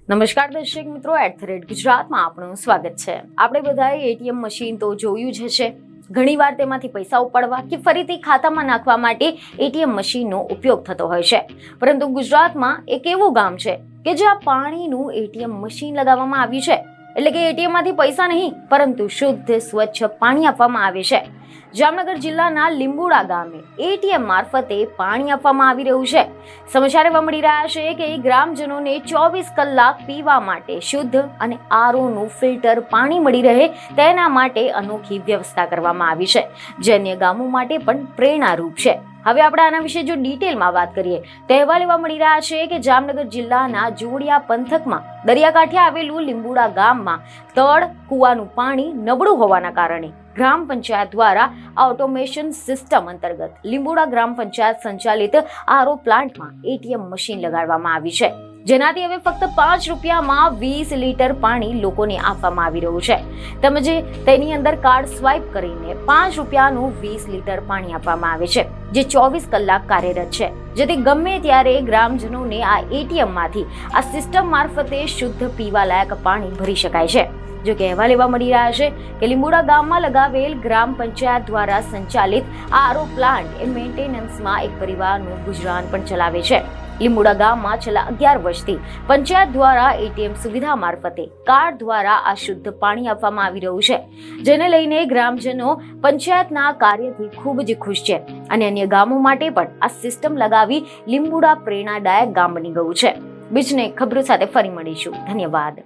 નમસ્કાર દર્શક મિત્રો, @ગુજરાતમાં આપનું સ્વાગત છે। આપણે બધાએ એટીએમ મશીન તો જોયું જ હશે। ઘણીવાર તેમાંથી પૈસા ઉપાડવા કે ફરીથી ખાતામાં નાખવા માટે એટીએમ મશીનનો ઉપયોગ થતો હોય છે, પરંતુ ગુજરાતમાં એક એવું ગામ છે કે જ્યાં પાણીનું એટીએમ મશીન લગાવવામાં આવ્યું છે। એટલે કે એટીએમમાંથી પૈસા નહીં પરંતુ શુદ્ધ સ્વચ્છ પાણી આપવામાં આવે છે। જામનગર જિલ્લાના લીંબુડા ગામે એટીએમ મારફતે પાણી આપવામાં આવી રહ્યું છે। સમાચાર એવા મળી રહ્યા છે કે ગ્રામજનોને 24 કલાક પીવા માટે શુદ્ધ અને આરઓનું ફિલ્ટર પાણી મળી રહે તેના માટે અનોખી વ્યવસ્થા કરવામાં આવી છે, જે અન્ય ગામો માટે પણ પ્રેરણારૂપ છે। હવે આપણે આના વિશે જો ડિટેલમાં વાત કરીએ તો અહેવાલ એવા મળી રહ્યા છે કે જામનગર જિલ્લાના જોડિયા પંથકમાં દરિયાકાંઠે આવેલું લીંબુડા ગામમાં તળ કૂવાનું પાણી નબળું હોવાના કારણે ગ્રામ પંચાયત દ્વારા ઓટોમેશન સિસ્ટમ અંતર્ગત લીંબુડા ગ્રામ પંચાયત સંચાલિત આરઓ પ્લાન્ટમાં એટીએમ મશીન લગાડવામાં આવી છે, જેનાથી હવે ફક્ત 5 રૂપિયામાં 20 લીટર પાણી લોકોને આપવામાં આવી રહ્યું છે। તેમજ તેની અંદર કાર્ડ સ્વાઇપ કરીને 5 રૂપિયાનું 20 લીટર પાણી આપવામાં આવે છે, જે 24 કલાક કાર્યરત છે, જેથી ગમે ત્યારે ગ્રામજનોને આ એટીએમ માંથી આ સિસ્ટમ મારફતે શુદ્ધ પીવા લાયક પાણી ભરી શકાય છે। જો કે અહેવાલ એવા મળી રહ્યા છે કે લીંબુડા ગામમાં લગાવેલ ગ્રામ પંચાયત દ્વારા સંચાલિત આરઓ પ્લાન્ટ એ મેન્ટેનન્સમાં એક પરિવારનું ગુજરાન પણ ચલાવે છે। લીંબુડા ગામમાં છેલ્લા 11 વર્ષથી પંચાયત દ્વારા એટીએમ સુવિધા મારફતે કાર્ડ દ્વારા આ શુદ્ધ પાણી આપવામાં આવી રહ્યું છે, જેને લઈને ગ્રામજનો પંચાયતના કાર્યથી ખૂબ જ ખુશ છે અને અન્ય ગામો માટે પણ આ સિસ્ટમ લગાવી લીંબુડા પ્રેરણાદાયક ગામ બની ગયું છે। બીજને ખબરો સાથે ફરી મળીશું। ધન્યવાદ।